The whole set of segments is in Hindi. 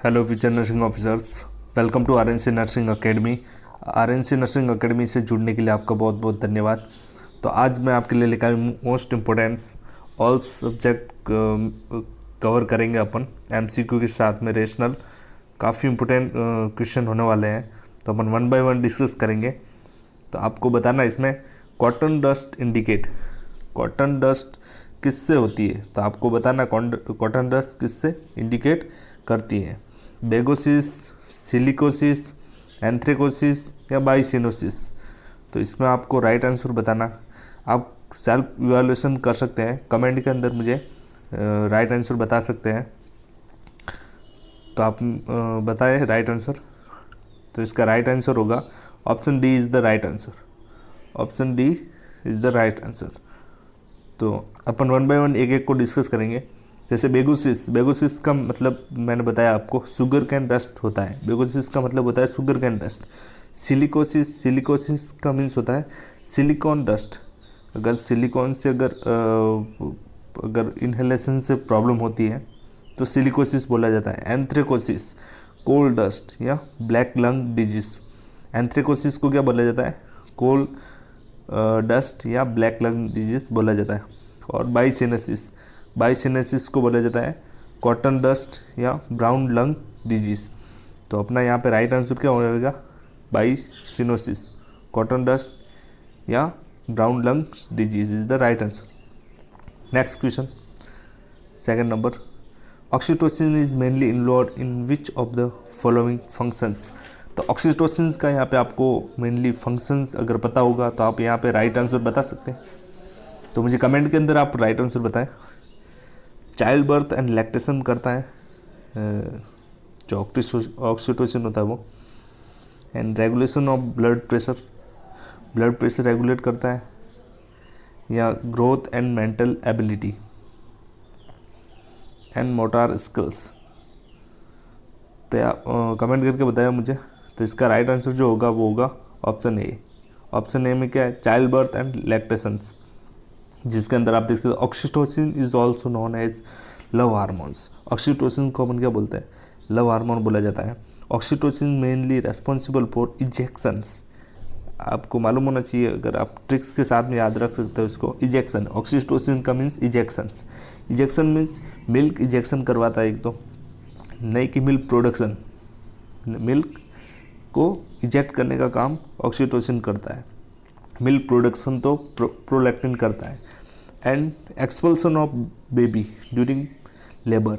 Hello future nursing officers, welcome to RNC nursing academy. RNC nursing academy से जुड़ने के लिए आपका बहुत बहुत धन्यवाद। तो आज मैं आपके लिए लेकर आया most importance all subject cover करेंगे अपन एमसीक्यू के साथ में रेशनल। काफ़ी इम्पोर्टेंट क्वेश्चन होने वाले हैं, तो अपन वन बाय वन डिस्कस करेंगे। तो आपको बताना इसमें cotton dust indicate, cotton dust किससे होती है, तो आपको बताना कॉटन डस्ट किससे इंडिकेट करती है। बेगोसिस, सिलिकोसिस, एंथ्रेकोसिस या बाइसिनोसिस। तो इसमें आपको राइट आंसर बताना। आप सेल्फ इवैल्यूएशन कर सकते हैं, कमेंट के अंदर मुझे राइट आंसर बता सकते हैं। तो आप बताएं राइट आंसर। तो इसका राइट आंसर होगा option D is the right answer. Option D is the right answer. तो अपन वन बाय वन एक एक को डिस्कस करेंगे। जैसे बेगोसिस, बेगोसिस का मतलब मैंने बताया आपको शुगर कैन डस्ट होता है। बेगोसिस का मतलब होता है sugar cane dust. Silicosis, silicosis का मीन्स होता है सिलिकॉन डस्ट। अगर सिलिकॉन से अगर इनहेलेशन से प्रॉब्लम होती है तो सिलिकोसिस बोला जाता है। एंथ्रेकोसिस, कोल डस्ट या ब्लैक लंग डिजीज। एंथ्रेकोसिस को क्या बोला जाता है? कोल डस्ट या ब्लैक लंग डिजीज बोला जाता है। और बाइसिनोसिस, बाइसिनोसिस को बोला जाता है कॉटन डस्ट या ब्राउन लंग डिजीज। तो अपना यहाँ पे राइट आंसर क्या होगा? बाइसिनोसिस, कॉटन डस्ट या brown lung disease is the right answer. Next question, second number, oxytocin is mainly involve in which of the following functions. तो ऑक्सीटोसिन का यहाँ पे आपको मेनली फंक्शंस अगर पता होगा तो आप यहाँ पे राइट आंसर बता सकते हैं। तो मुझे कमेंट के अंदर आप राइट आंसर बताएं। चाइल्ड बर्थ एंड लैक्टेशन करता है जो ऑक्सीटोसिन होता है वो। And regulation of blood pressure, blood pressure regulate करता है। या growth and mental ability and mortar skills. तो कमेंट करके बताया मुझे। तो इसका राइट आंसर जो होगा वो होगा ऑप्शन ए। ऑप्शन ए में क्या है? चाइल्ड बर्थ एंड लैक्टेशंस, जिसके अंदर आप देख सकते हो oxytocin is also known as love hormones. Oxytocin को अपन क्या बोलते हैं? लव हार्मोन बोला जाता है। Oxytocin mainly responsible for इजेक्शंस। आपको मालूम होना चाहिए, अगर आप ट्रिक्स के साथ में याद रख सकते हो इसको। इजेक्शन, ऑक्सीटोसिन का means इजेक्शंस। Ejection means milk ejection करवाता है एक तो, नहीं कि मिल्क प्रोडक्शन। मिल्क को इजेक्ट करने का काम ऑक्सीटोसिन करता है। मिल्क प्रोडक्शन तो प्रोलैक्टिन करता है। And expulsion of baby during labour.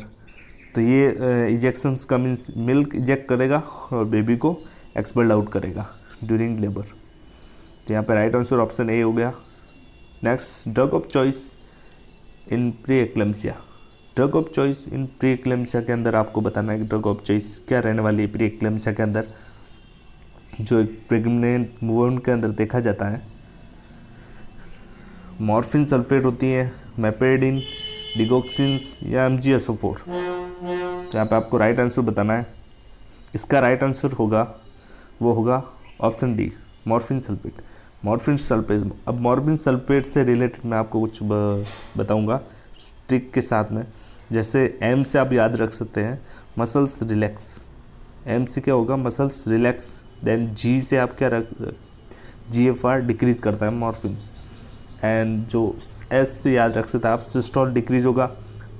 तो ये इजेक्शंस का मीन्स मिल्क इजेक्ट करेगा और बेबी को एक्सपल्ड आउट करेगा ड्यूरिंग लेबर। तो यहाँ पे राइट आंसर ऑप्शन ए हो गया। Next, drug of choice in pre eclampsia. Drug of choice in pre eclampsia के अंदर आपको बताना है कि ड्रग ऑफ चॉइस क्या रहने वाली है प्री एक्लेम्सिया के अंदर, जो एक प्रेग्नेंट वुमन के अंदर देखा जाता है। मॉर्फिन सल्फेट होती है, मेपेडिन, डिगोक्सिन्स या MgSO4। तो यहाँ पे आपको राइट आंसर बताना है। इसका राइट आंसर होगा वो होगा option D, morphine sulphate. Morphine sulphate. अब मॉर्फिन सल्फेट से रिलेटेड मैं आपको कुछ बताऊंगा ट्रिक के साथ में। जैसे एम से आप याद रख सकते हैं मसल्स रिलैक्स। एम से क्या होगा? Muscles relax. देन जी से आप क्या GFR डिक्रीज करता है मॉर्फिन। एंड जो एस से याद रख सकते हैं आप, सिस्टोल डिक्रीज होगा।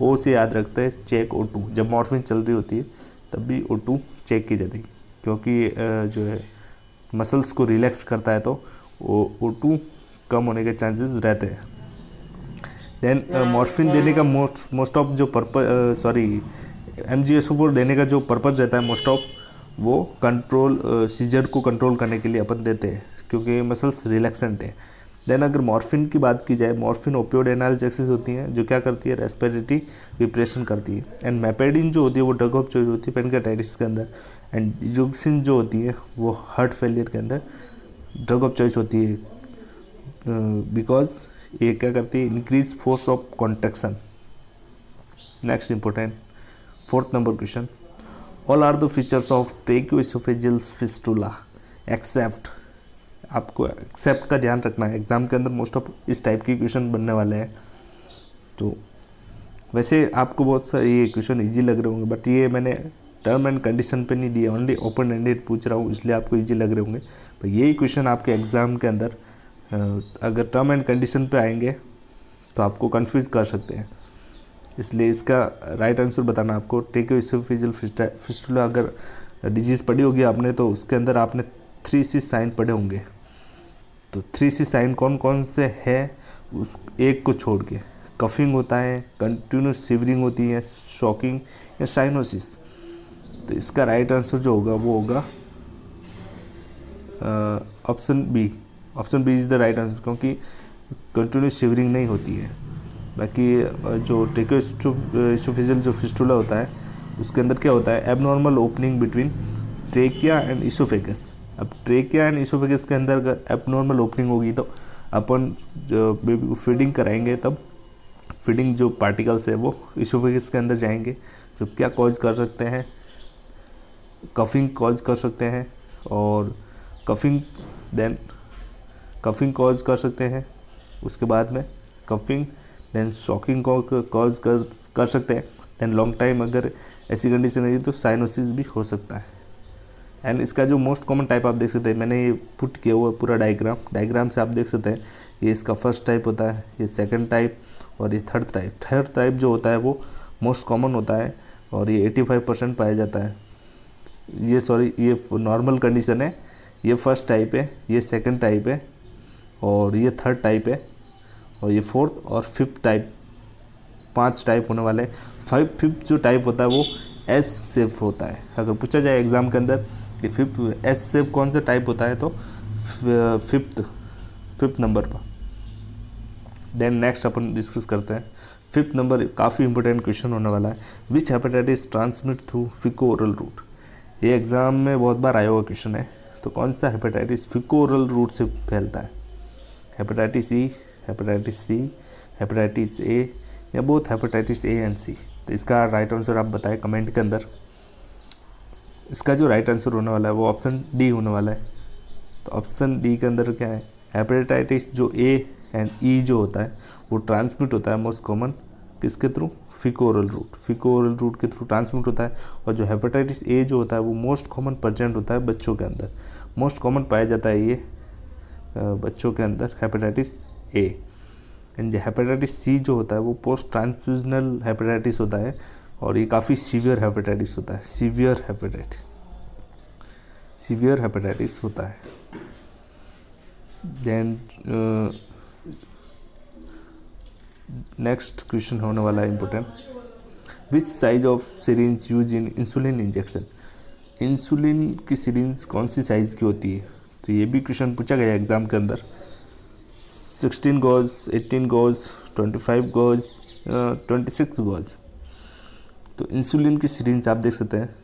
ओ से याद रखते हैं चेक O2। जब मॉर्फिन चल रही होती है तब भी O2 चेक की जाती है, क्योंकि जो है मसल्स को रिलैक्स करता है तो O2 कम होने के चांसेस रहते हैं। देन मॉर्फिन देने का मोस्ट ऑफ जो MgSO4 देने का जो पर्पज़ रहता है मोस्ट ऑफ, वो कंट्रोल सीजर को कंट्रोल करने के लिए अपन देते हैं, क्योंकि मसल्स रिलैक्सेंट है। देन अगर मॉर्फिन की बात की जाए, मॉर्फिन ओपियोइड एनाल्जेसिस होती है जो क्या करती है? रेस्पिरेटरी डिप्रेशन करती है। एंड मेपेडिन जो होती है वो ड्रग ऑफ चॉइस होती है पेनक्रेटाइटिस के अंदर। एंड डिगोक्सिन जो होती है वो हार्ट फेलियर के अंदर ड्रग ऑफ चॉइस होती है, बिकॉज ये क्या करती है? Increase force of contraction. Next important, fourth number question, all are the features of tracheoesophageal fistula except. आपको एक्सेप्ट का ध्यान रखना है, एग्जाम के अंदर मोस्ट ऑफ इस टाइप के क्वेश्चन बनने वाले हैं। तो वैसे आपको बहुत सारे ये क्वेश्चन इजी लग रहे होंगे, बट ये मैंने टर्म एंड कंडीशन पे नहीं दिए, ओनली ओपन एंडेड पूछ रहा हूँ, इसलिए आपको इजी लग रहे होंगे। पर यही क्वेश्चन आपके एग्ज़ाम के अंदर अगर टर्म एंड कंडीशन पे आएंगे तो आपको कंफ्यूज कर सकते हैं, इसलिए इसका राइट आंसर बताना आपको। ट्रैकियोइसोफेजियल फिस्टुला अगर डिजीज़ पढ़ी होगी आपने तो उसके अंदर आपने 3C साइन पढ़े होंगे। तो 3C साइन कौन कौन से है उस एक को छोड़ के, कफिंग होता है, कंटिन्यूस शिवरिंग होती है, शॉकिंग या साइनोसिस। तो इसका राइट आंसर जो होगा वो होगा option B. Option B is the right answer, क्योंकि कंटिन्यूस शिवरिंग नहीं होती है। बाकी जो ट्रैकियोइसोफेजियल जो फिस्टुला होता है उसके अंदर क्या होता है, abnormal opening between trachea and oesophagus. अब ट्रेकिया एंड इसोफेगस के अंदर अगर एबनॉर्मल ओपनिंग होगी तो अपन जो बेबी को फीडिंग कराएंगे तब फीडिंग जो पार्टिकल्स है वो इसोफेगस के अंदर जाएंगे, जो क्या कॉज कर सकते हैं, कफिंग कॉज कर सकते हैं, और कफिंग कॉज कर सकते हैं। उसके बाद में कफिंग देन शॉकिंग कॉज कर सकते हैं। देन लॉन्ग टाइम अगर ऐसी कंडीशन है तो साइनोसिस भी हो सकता है। एंड इसका जो मोस्ट कॉमन टाइप आप देख सकते हैं, मैंने ये पुट किया हुआ पूरा डायग्राम से आप देख सकते हैं। ये इसका फर्स्ट टाइप होता है, ये सेकंड टाइप और ये थर्ड टाइप जो होता है वो मोस्ट कॉमन होता है और ये 85% पाया जाता है। ये नॉर्मल कंडीशन है, ये फर्स्ट टाइप है, ये सेकंड टाइप है और ये थर्ड टाइप है और ये फोर्थ और फिफ्थ टाइप, 5 टाइप होने वाले। फिफ्थ जो टाइप होता है वो एस शेप होता है। अगर पूछा जाए एग्जाम के अंदर कि फिफ्थ एस शेप कौन सा टाइप होता है तो फिफ्थ नंबर पर। देन नेक्स्ट अपन डिस्कस करते हैं फिफ्थ नंबर, काफ़ी इंपॉर्टेंट क्वेश्चन होने वाला है। Which hepatitis transmit through faeco oral route. ये एग्जाम में बहुत बार आया हुआ क्वेश्चन है। तो कौन सा हेपेटाइटिस फीको ओरल रूट से फैलता है, hepatitis E, hepatitis C, hepatitis A या both hepatitis A and C. तो इसका राइट आंसर आप बताएं कमेंट के अंदर। इसका जो राइट आंसर होने वाला है वो ऑप्शन डी होने वाला है। तो ऑप्शन डी के अंदर क्या है, हेपेटाइटिस जो ए एंड ई जो होता है वो ट्रांसमिट होता है मोस्ट कॉमन किसके थ्रू, फीको ओरल रूट के थ्रू ट्रांसमिट होता है। और जो हेपेटाइटिस ए जो होता है वो मोस्ट कॉमन प्रेजेंट होता है बच्चों के अंदर, मोस्ट कॉमन पाया जाता है ये बच्चों के अंदर हेपेटाइटिस ए। एंड जो हेपेटाइटिस सी जो होता है वो पोस्ट ट्रांसफ्यूजनल हेपेटाइटिस होता है और ये काफ़ी सीवियर हेपेटाइटिस होता है, सीवियर हेपेटाइटिस होता है। देन नेक्स्ट क्वेश्चन होने वाला है important, which size of syringe use in insulin injection. Insulin की सिरिंज कौन सी साइज़ की होती है, तो ये भी क्वेश्चन पूछा गया एग्जाम के अंदर। 16 गॉज, 18 गॉज, 25 गॉज, 26 गॉज। तो इंसुलिन की सिरिंज आप देख सकते हैं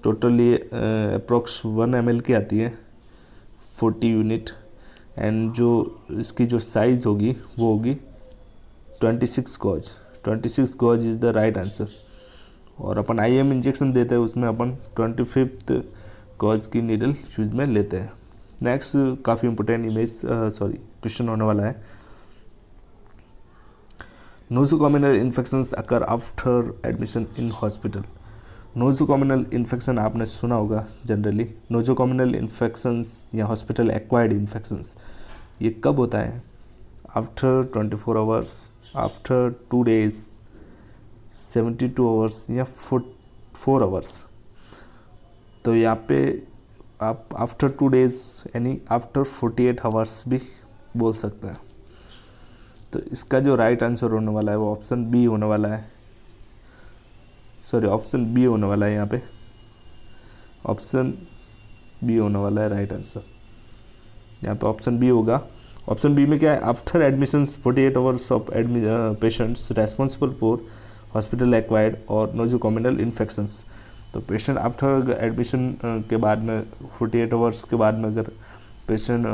टोटल ये अप्रोक्स 1 ml की आती है, 40 यूनिट। एंड जो इसकी जो साइज़ होगी वो होगी 26 gauge is the right answer. और अपन IM इंजेक्शन देते हैं उसमें अपन 25th गॉज की नीडल यूज में लेते हैं। नेक्स्ट काफ़ी इंपोर्टेंट क्वेश्चन होने वाला है, nosocomial infections occur after admission in hospital. Nosocomial infection आपने सुना होगा जनरली। नोज़ोकॉमिनल इन्फेक्शंस या हॉस्पिटल एक्वायर्ड इन्फेक्शंस ये कब होता है, after 24 hours, after 2 days, 72 hours या 4 आवर्स। तो यहाँ पे आप आफ्टर 2 days यानी आफ्टर 48 आवर्स भी बोल सकते हैं। तो इसका जो राइट आंसर होने वाला है वो ऑप्शन बी होने वाला है, ऑप्शन बी होने वाला है। यहाँ पे ऑप्शन बी होने वाला है राइट आंसर। यहाँ पे ऑप्शन बी होगा। ऑप्शन बी में क्या है, after admissions 48 hours of patients responsible for hospital acquired और नोज़ोकॉमिनल इन्फेक्शंस। तो पेशेंट आफ्टर एडमिशन के बाद में 48 आवर्स के बाद में अगर पेशेंट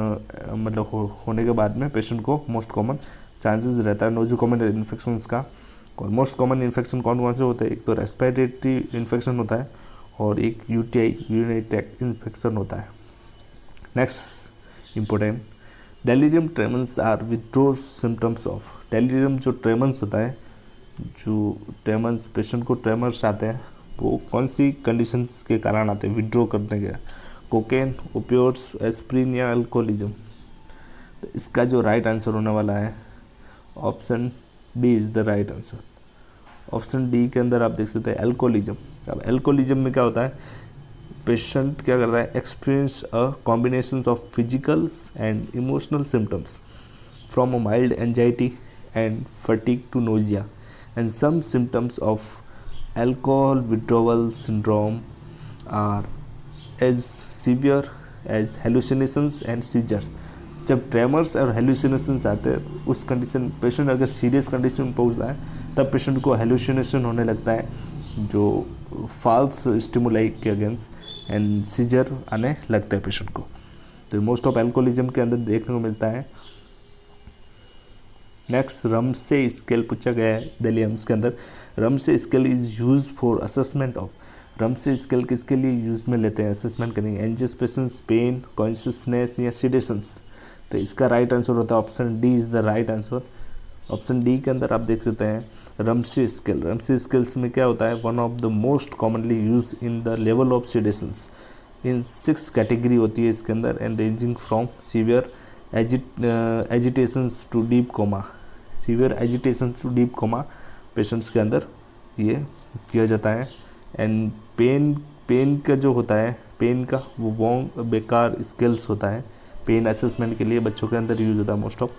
होने के बाद में पेशेंट को मोस्ट कॉमन चांसेस रहता है नोज़ोकॉमिनल इन्फेक्शंस का। और मोस्ट कॉमन इन्फेक्शन कौन कौन से होते हैं, एक तो रेस्पिरेटरी इन्फेक्शन होता है और एक UTI यूरिनरी ट्रैक्ट इन्फेक्शन होता है। Next important, delirium tremens are withdrawal symptoms of. Delirium जो ट्रेमेंस होता है, जो ट्रेमेंस पेशेंट को ट्रेमर्स आते हैं वो कौन सी कंडीशंस के कारण आते हैं विड्रॉ करने के? कोकेन, ओपियोइड्स, एस्प्रिन या अल्कोहलिज्म? तो इसका जो राइट आंसर होने वाला है option D is the right answer. Option D के अंदर आप देख सकते हैं अल्कोहलिज्म। अब अल्कोहलिज्म में क्या होता है, पेशेंट क्या करता है, experience a combination of physicals and emotional symptoms from a mild anxiety and fatigue to nausea and some symptoms of alcohol withdrawal syndrome are as severe as hallucinations and seizures। जब ट्रेमर्स और हेलुसिनेशंस आते हैं तो उस कंडीशन, पेशेंट अगर सीरियस कंडीशन में पहुंचता है तब पेशेंट को हेलुसिनेशन होने लगता है जो फॉल्स स्टिमुलाई के अगेंस्ट, एंड सीजर आने लगता है पेशेंट को। तो मोस्ट ऑफ एल्कोहलिज्म के अंदर देखने को मिलता है। नेक्स्ट, रमसे स्केल पूछा गया है दिल्ली एम्स के अंदर। Ramsay scale is use for assessment of, Ramsay scale किसके लिए यूज में लेते हैं, असेसमेंट करेंगे, एंजियोस्पेसम्स, पेन, कॉन्शियसनेस या सिडेशंस? तो इसका राइट आंसर होता है option D is the right answer. Option D के अंदर आप देख सकते हैं रमसे स्केल। रमसे स्केल्स में क्या होता है, one of the most commonly use in the level of sedations. इन 6 कैटेगरी होती है इसके अंदर, and ranging from severe agitations to deep coma. Severe agitation to deep coma patients के अंदर ये किया जाता है। एंड पेन का जो होता है, पेन का वो वॉन्ग बेकार स्केल्स होता है, पेन असेसमेंट के लिए बच्चों के अंदर यूज होता है मोस्ट ऑफ।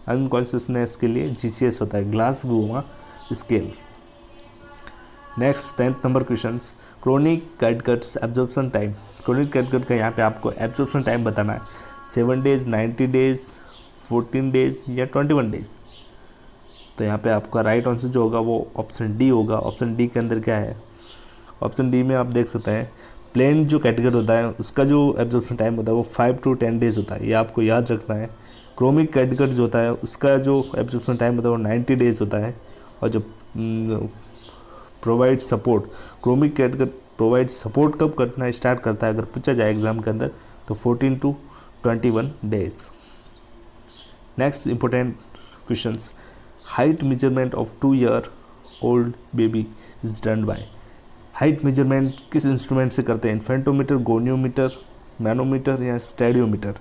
अनकॉन्शियसनेस के लिए GCS होता है, Glasgow scale. Next 10th number question, chronic catguts absorption time. Chronic catgut का यहाँ पे आपको एब्जॉर्प्शन टाइम बताना है, 7 डेज, 90 डेज, 14 डेज या 21 डेज। तो यहाँ पे आपका राइट आंसर जो होगा वो ऑप्शन डी होगा। ऑप्शन डी के अंदर क्या है, ऑप्शन डी में आप देख सकते हैं प्लेन जो कैटगट होता है उसका जो एब्जॉर्प्शन टाइम होता है वो 5 to 10 डेज होता है, ये आपको याद रखना है। क्रोनिक कैटगट जो होता है उसका जो एब्जॉर्प्शन टाइम होता है वो 90 डेज होता है। और जो provide support, chronic catgut provide support कब करना स्टार्ट करता है अगर पूछा जाए एग्जाम के अंदर, तो 14 to 21 days. Next important questions, height measurement of 2-year-old baby is done by. Height measurement किस इंस्ट्रूमेंट से करते हैं, इन्फेंटोमीटर, गोनियोमीटर, मैनोमीटर या स्टेडियोमीटर?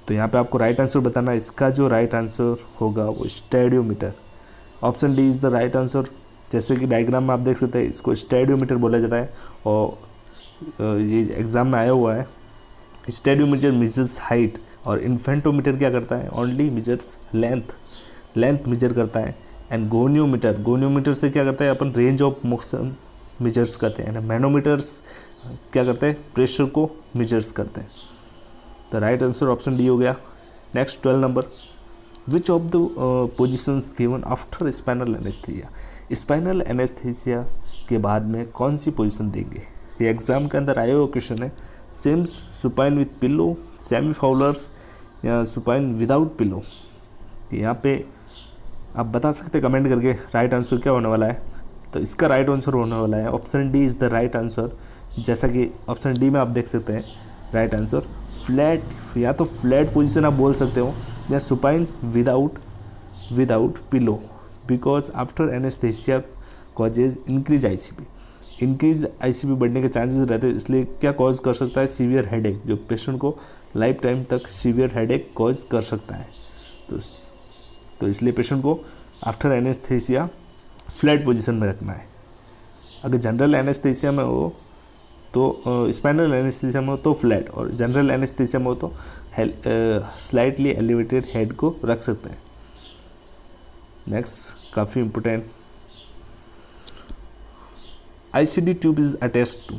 तो यहाँ पे आपको राइट आंसर बताना है, इसका जो राइट आंसर होगा वो stadiometer. Option D is the right answer. जैसे कि डायग्राम में आप देख सकते हैं इसको स्टेडियोमीटर बोला जाता है, और ये एग्ज़ाम में आया हुआ है। स्टेडियोमीटर मेजर्स हाइट और इन्फेंटोमीटर क्या करता है, ओनली मेजर्स लेंथ मेजर करता है। एंड गोनियोमीटर से क्या करता है, अपन रेंज ऑफ मोशन मेजर्स करते हैं। मैनोमीटर्स क्या करते हैं, प्रेशर को मेजर्स करते हैं। तो राइट आंसर ऑप्शन डी हो गया। Next 12 number, which of the positions given after spinal anaesthesia. Spinal anaesthesia के बाद में कौन सी पोजीशन देंगे, ये एग्जाम के अंदर आया हुआ क्वेश्चन है। Same supine with pillow, semi Fowler's या सुपाइन विदाउट पिलो? यहाँ पे आप बता सकते कमेंट करके राइट आंसर क्या होने वाला है। तो इसका राइट आंसर होने वाला है option D is the right answer. जैसा कि ऑप्शन डी में आप देख सकते हैं राइट आंसर फ्लैट, या तो फ्लैट पोजीशन आप बोल सकते हो, या supine without pillow, because after anaesthesia causes increase ICP बढ़ने के चांसेस रहते हैं। इसलिए क्या कॉज कर सकता है, सीवियर हेडेक, जो पेशेंट को लाइफ टाइम तक सीवियर हेडेक कॉज कर सकता है। तो इसलिए पेशेंट को आफ्टर एनेस्थीसिया फ्लैट पोजीशन में रखना है। अगर जनरल एनेस्थीसिया में हो तो स्पाइनल एनेस्थीसिया में हो तो फ्लैट, और जनरल एनेस्थीसिया में हो तो स्लाइटली एलिवेटेड हेड को रख सकते हैं। नेक्स्ट काफ़ी important, ICD tube is attached to.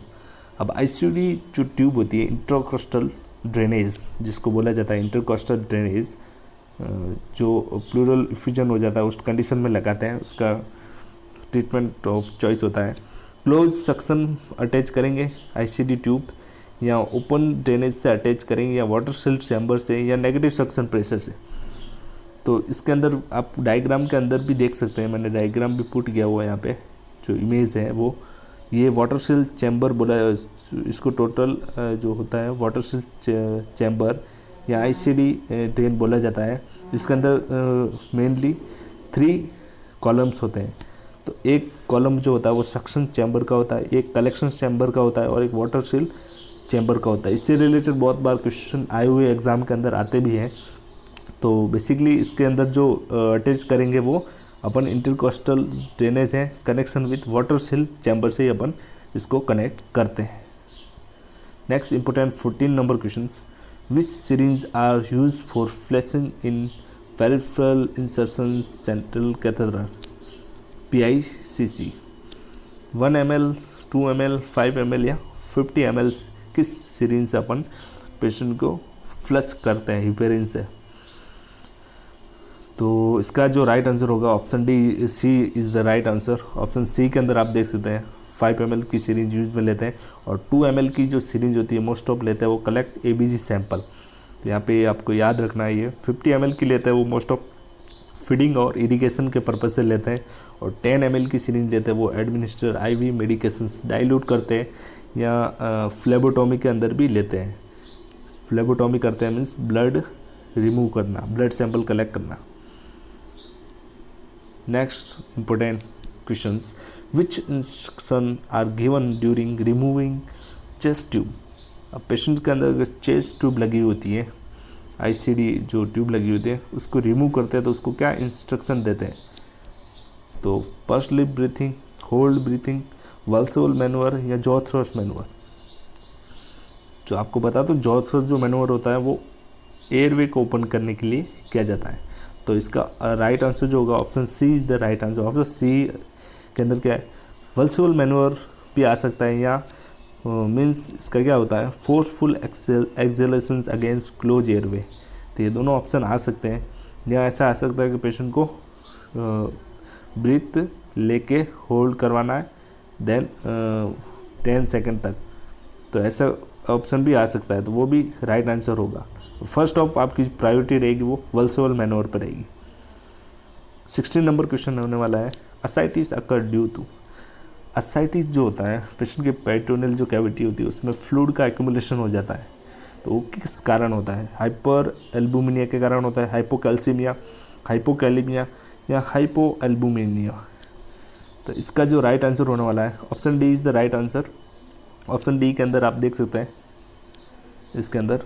अब आईसीडी जो ट्यूब होती है इंटरकोस्टल ड्रेनेज जिसको बोला जाता है, इंटरकोस्टल ड्रेनेज जो प्लूरल इफ्यूजन हो जाता है उस कंडीशन में लगाते हैं, उसका ट्रीटमेंट ऑफ चॉइस होता है। क्लोज सक्शन अटैच करेंगे आईसीडी ट्यूब, या ओपन ड्रेनेज से अटैच करेंगे, या वाटर सील्ड चैम्बर से, या नेगेटिव सक्शन प्रेशर से। तो इसके अंदर आप डायग्राम के अंदर भी देख सकते हैं, मैंने डायग्राम भी पुट किया हुआ है यहाँ पे, जो इमेज है वो ये वाटर सील्ड चैम्बर बोला, इसको टोटल जो होता है वाटर सील्ड चैम्बर या आईसीडी ड्रेन बोला जाता है। इसके अंदर मेनली 3 कॉलम्स होते हैं। तो एक कॉलम जो होता है वो सक्शन चैम्बर का होता है, एक कलेक्शन चैम्बर का होता है और एक वाटर सील चैम्बर का होता है। इससे रिलेटेड बहुत बार क्वेश्चन आए हुए एग्ज़ाम के अंदर आते भी हैं। तो बेसिकली इसके अंदर जो अटैच करेंगे वो अपन इंटरकोस्टल ड्रेनेज है, connection with water seal chamber से ही अपन इसको कनेक्ट करते हैं। Next important 14 number questions, which syringe are use for flashing in peripheral insertion central cathedral, PICC, 1 ml, 2 ml, 5 ml या 50 ml किस सिरिंज से अपन पेशेंट को फ्लश करते हैं हिपेरिन से। तो इसका जो राइट आंसर होगा option D, C is the right answer. Option C के अंदर आप देख सकते हैं 5 ml की सिरिंज यूज में लेते हैं और 2 ml की जो सिरिंज होती है मोस्ट ऑफ लेते हैं वो कलेक्ट ABG सैंपल। तो यहाँ पे आपको याद रखना है ये 50 ml की लेते हैं वो मोस्ट ऑफ फीडिंग और इरिगेशन के पर्पज़ से लेते हैं और 10 ml की सिरिंज लेते हैं वो एडमिनिस्टर IV मेडिकेशंस डाइल्यूट करते हैं या फ्लेबोटॉमी के अंदर भी लेते हैं। फ्लेबोटॉमी करते हैं मीन्स ब्लड रिमूव करना, ब्लड सैंपल कलेक्ट करना। Next important questions, which instruction are given during removing chest tube. अब पेशेंट के अंदर अगर चेस्ट ट्यूब लगी होती है, ICD जो ट्यूब लगी होती है उसको रिमूव करते हैं तो उसको क्या इंस्ट्रक्शन देते हैं। तो purse lip breathing, hold breathing, Valsalva manoeuvre या जॉ थ्रस्ट मैनुअर। जो आपको बता दो जॉ थ्रस्ट जो मैनुअर होता है वो एयरवे को ओपन करने के लिए किया जाता है। तो इसका राइट आंसर जो होगा option C is the right answer. Option C के अंदर क्या है, वल्सोल मैनुअर भी आ सकता है या मीन्स इसका क्या होता है फोर्सफुल एक्सेलेशंस अगेंस्ट क्लोज एयरवे। तो ये दोनों ऑप्शन आ सकते हैं या ऐसा आ सकता है कि पेशेंट को ब्रीथ लेके होल्ड करवाना है देन 10 सेकंड तक। तो ऐसा ऑप्शन भी आ सकता है, तो वो भी राइट आंसर होगा। फर्स्ट ऑफ आपकी प्रायोरिटी रहेगी वो वल्सोल मैनुअर पर रहेगी। 16 नंबर क्वेश्चन होने वाला है, ascites occur due to. Ascites जो होता है पेशेंट के पेरिटोनियल जो कैविटी होती है उसमें फ्लूइड का एक्यूमुलेशन हो जाता है। तो वो किस कारण होता है, हाइपर एल्बुमिनिया के कारण होता है, हाइपोकैल्सीमिया, हाइपोकैलिमिया या हाइपोएल्बुमिनिया। तो इसका जो राइट आंसर होने वाला है option D is the right answer. Option D के अंदर आप देख सकते हैं, इसके अंदर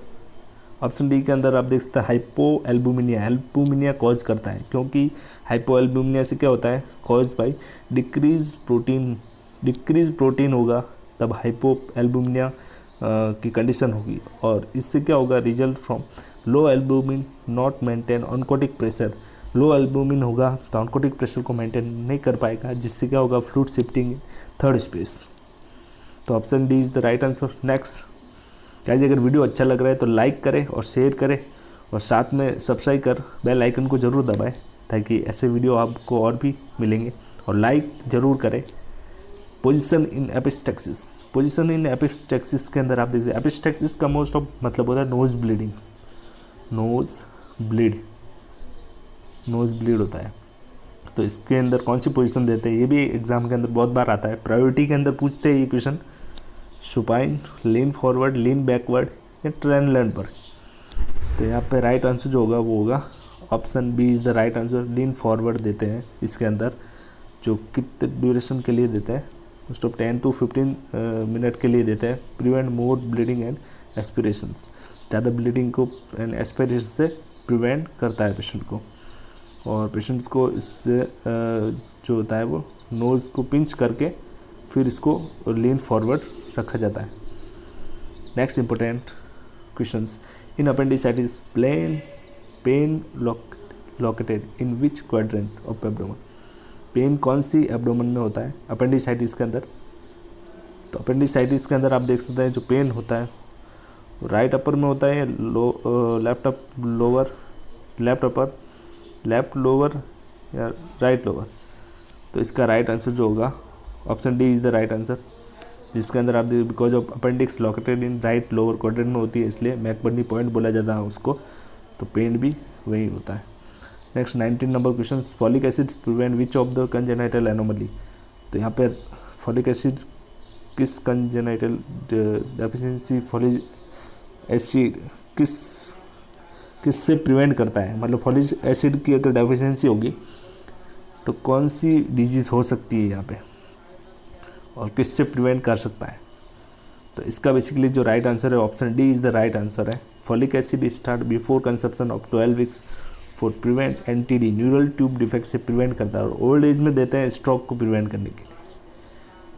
ऑप्शन डी के अंदर आप देख सकते हैं हाइपोएल्बुमिनिया। एल्बुमिनिया कॉज करता है क्योंकि हाइपोएल्बुमिनिया से क्या होता है कॉज बाई डिक्रीज प्रोटीन होगा, तब हाइपोएल्बुमिनिया की कंडीशन होगी और इससे क्या होगा result from low albumin not maintain oncotic pressure. Low albumin होगा तो ऑनकोटिक प्रेशर को मेंटेन नहीं कर पाएगा, जिससे क्या होगा फ्लूइड शिफ्टिंग थर्ड स्पेस। तो option D is the right answer. Next guys, अगर वीडियो अच्छा लग रहा है तो लाइक करें और शेयर करें और साथ में सब्सक्राइब कर बेल आइकन को ज़रूर दबाएं ताकि ऐसे वीडियो आपको और भी मिलेंगे और लाइक ज़रूर करें। Position in epistaxis. Position in epistaxis के अंदर आप देखिए एपिस्टेक्सिस का मोस्ट ऑफ मतलब होता है नोज ब्लीडिंग। नोज ब्लीड होता है। तो इसके अंदर कौन सी पोजीशन देते हैं ये भी एग्जाम के अंदर बहुत बार आता है। प्रायोरिटी के अंदर पूछते हैं ये क्वेश्चन, सुपाइन, लीन फॉरवर्ड, लीन बैकवर्ड या ट्रेनलैंड पर। तो यहाँ पे राइट आंसर जो होगा वो होगा option B is the right answer. Lean forward देते हैं इसके अंदर, जो कितने ड्यूरेशन के लिए देते हैं मोस्ट ऑफ 10 to 15 मिनट के लिए देते हैं। Prevent more bleeding and aspirations, ज़्यादा ब्लीडिंग को एंड एस्पिरेशन से प्रिवेंट करता है पेशेंट को। और पेशेंट्स को इससे जो होता है वो नोज़ को पिंच करके फिर इसको लीन फॉरवर्ड रखा जाता है। Next important questions, in appendicitis pain located in which quadrant of abdomen. Pain कौन सी एब्डोमेन में होता है अपेंडिसाइटिस के अंदर। तो अपेंडिसाइटिस के अंदर आप देख सकते हैं जो पेन होता है राइट अपर में होता है, लेफ्ट लोअर या राइट लोअर। तो इसका राइट आंसर जो होगा option D is the right answer, जिसके अंदर आप देखिए because of appendix located in right lower quadrant में होती है इसलिए मैकबर्नी पॉइंट बोला जाता है उसको। तो पेन भी वही होता है। Next 19 number question, folic acid prevent which of the congenital anomaly. तो यहाँ पर फॉलिक एसिड किस कंजेनाइटल डेफिशिएंसी फॉलिक एसिड किससे प्रिवेंट करता है, मतलब फॉलिक एसिड की अगर डेफिशिएंसी होगी तो कौन सी डिजीज़ हो सकती है यहाँ पे और किससे प्रिवेंट कर सकता है? तो इसका बेसिकली जो राइट आंसर है option D is the right answer है। Folic acid start before conception of 12 weeks for prevent NTD, neural tube defect से प्रिवेंट करता है, और ओल्ड एज में देते हैं स्ट्रोक को प्रिवेंट करने के लिए।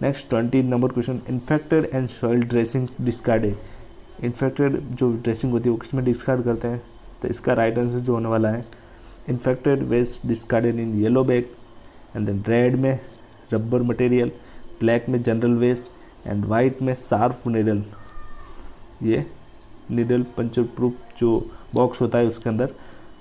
Next 20 number question, infected and soil dressings discarded. Infected जो ड्रेसिंग होती है वो किसमें डिस्कार्ड करते हैं? तो इसका राइट आंसर जो होने वाला है, infected waste discarded in yellow bag, and then red में रबर मटेरियल, ब्लैक में जनरल वेस्ट, एंड वाइट में शार्प नीडल। ये नीडल पंचर प्रूफ जो बॉक्स होता है उसके अंदर,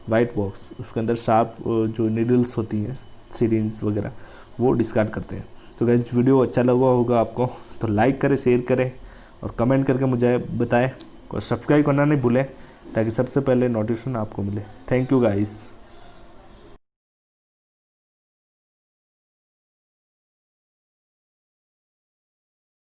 वाइट बॉक्स, उसके अंदर शार्प जो नीडल्स होती हैं, सिरिंज वगैरह, वो डिस्कार्ड करते हैं। तो गाइस वीडियो अच्छा लगा होगा आपको तो लाइक करें, शेयर करें और कमेंट करके मुझे बताएं, और सब्सक्राइब करना नहीं भूलें ताकि सबसे पहले नोटिफिकेशन आपको मिले। Thank you guys.